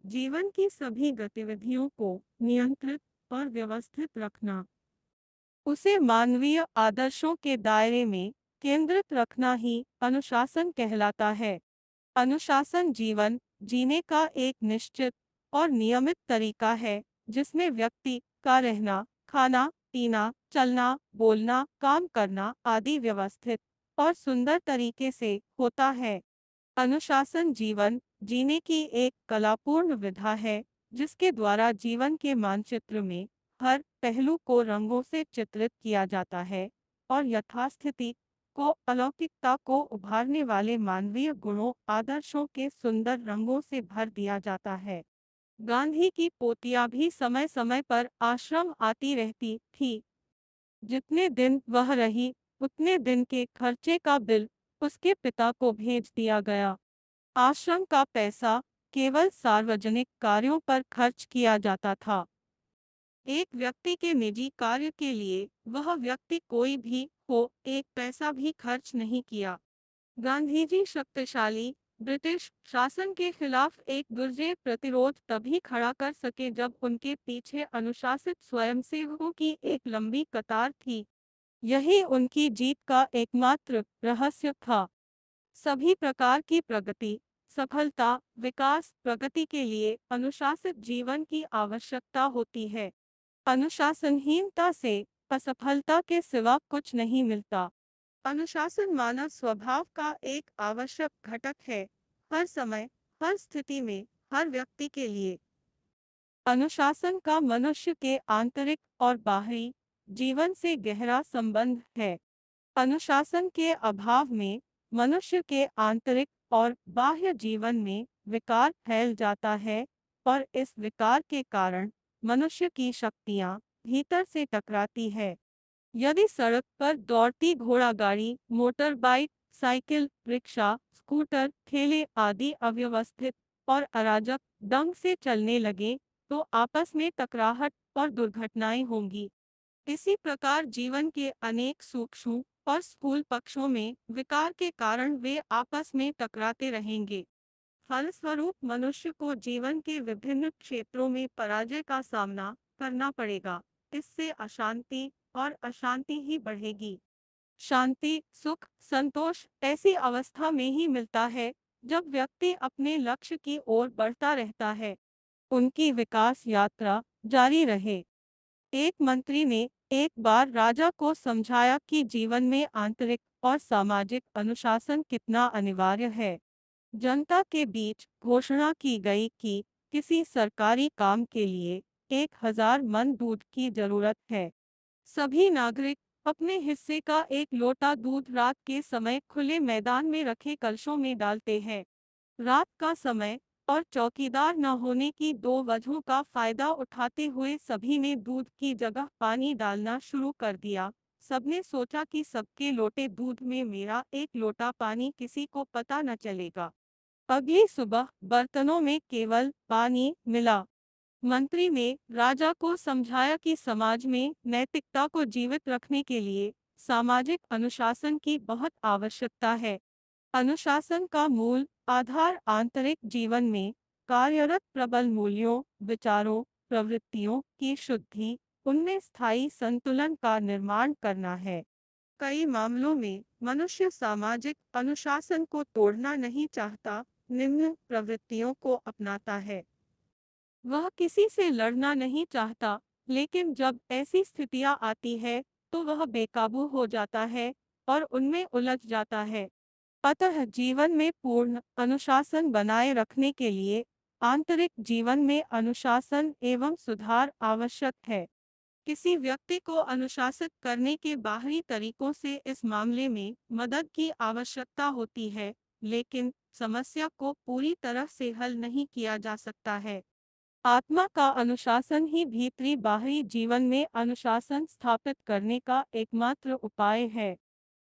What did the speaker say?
जीवन की सभी गतिविधियों को नियंत्रित और व्यवस्थित रखना, उसे मानवीय आदर्शों के दायरे में केंद्रित रखना ही अनुशासन कहलाता है। अनुशासन जीवन जीने का एक निश्चित और नियमित तरीका है, जिसमें व्यक्ति का रहना, खाना, पीना, चलना, बोलना, काम करना आदि व्यवस्थित और सुंदर तरीके से होता है। अनुशासन जीवन जीने की एक कलापूर्ण विधा है, जिसके द्वारा जीवन के मानचित्र में हर पहलू को रंगों से चित्रित किया जाता है और यथास्थिति को अलौकिकता को उभारने वाले मानवीय गुणों आदर्शों के सुंदर रंगों से भर दिया जाता है। गांधी की पोतियां भी समय समय पर आश्रम आती रहती थी। जितने दिन वह रही, उतने दिन के खर्चे का बिल उसके पिता को भेज दिया गया। आश्रम का पैसा केवल सार्वजनिक कार्यों पर खर्च किया जाता था। एक व्यक्ति के निजी कार्य के लिए वह व्यक्ति कोई भी हो, एक पैसा भी खर्च नहीं किया। गांधी जी शक्तिशाली ब्रिटिश शासन के खिलाफ एक दुर्जय प्रतिरोध तभी खड़ा कर सके जब उनके पीछे अनुशासित स्वयंसेवकों की एक लंबी कतार थी। यही उनकी जीत का एकमात्र रहस्य था। सभी प्रकार की प्रगति, सफलता, विकास, प्रगति के लिए अनुशासित जीवन की आवश्यकता होती है। अनुशासनहीनता से असफलता के सिवा कुछ नहीं मिलता। अनुशासन मानव स्वभाव का एक आवश्यक घटक है, हर समय, हर स्थिति में, हर व्यक्ति के लिए। अनुशासन का मनुष्य के आंतरिक और बाहरी जीवन से गहरा संबंध है। अनुशासन के अभाव में मनुष्य के आंतरिक और बाह्य जीवन में विकार फैल जाता है और इस विकार के कारण मनुष्य की शक्तियां भीतर से टकराती है। यदि सड़क पर दौड़ती घोड़ा गाड़ी, motor bike, cycle, rickshaw, scooter, ठेले आदि अव्यवस्थित और अराजक ढंग से चलने लगे, तो आपस में टकराहट और दुर्घटनाएं होंगी। इसी प्रकार जीवन के अनेक सूक्ष्म और स्थूल पक्षों में विकार के कारण वे आपस में टकराते रहेंगे। फलस्वरूप मनुष्य को जीवन के विभिन्न क्षेत्रों में पराजय का सामना करना पड़ेगा। इससे अशांति और अशांति ही बढ़ेगी। शांति, सुख, संतोष ऐसी अवस्था में ही मिलता है जब व्यक्ति अपने लक्ष्य की ओर बढ़ता रहता है, उनकी विकास यात्रा जारी रहे। एक मंत्री ने एक बार राजा को समझाया कि जीवन में आंतरिक और सामाजिक अनुशासन कितना अनिवार्य है। जनता के बीच घोषणा की गई कि किसी सरकारी काम के लिए 1000 मन दूध की जरूरत है। सभी नागरिक अपने हिस्से का एक लोटा दूध रात के समय खुले मैदान में रखे कलशों में डालते हैं। रात का समय और चौकीदार न होने की दो वजहों का फायदा उठाते हुए सभी ने दूध की जगह पानी डालना शुरू कर दिया। सबने सोचा कि सबके लोटे दूध में मेरा एक लोटा पानी किसी को पता न चलेगा। अगली सुबह बर्तनों में केवल पानी मिला। मंत्री ने राजा को समझाया कि समाज में नैतिकता को जीवित रखने के लिए सामाजिक अनुशासन की बहुत आवश्यकता है। अनुशासन का मूल आधार आंतरिक जीवन में कार्यरत प्रबल मूल्यों, विचारों, प्रवृत्तियों की शुद्धि, उनमें स्थायी संतुलन का निर्माण करना है। कई मामलों में मनुष्य सामाजिक अनुशासन को तोड़ना नहीं चाहता, निम्न प्रवृत्तियों को अपनाता है। वह किसी से लड़ना नहीं चाहता, लेकिन जब ऐसी स्थितियां आती है, तो वह बेकाबू हो जाता है और उनमें उलझ जाता है। अतः जीवन में पूर्ण अनुशासन बनाए रखने के लिए आंतरिक जीवन में अनुशासन एवं सुधार आवश्यक है। किसी व्यक्ति को अनुशासित करने के बाहरी तरीकों से इस मामले में मदद की आवश्यकता होती है, लेकिन समस्या को पूरी तरह से हल नहीं किया जा सकता है। आत्मा का अनुशासन ही भीतरी बाहरी जीवन में अनुशासन स्थापित करने का एकमात्र उपाय है।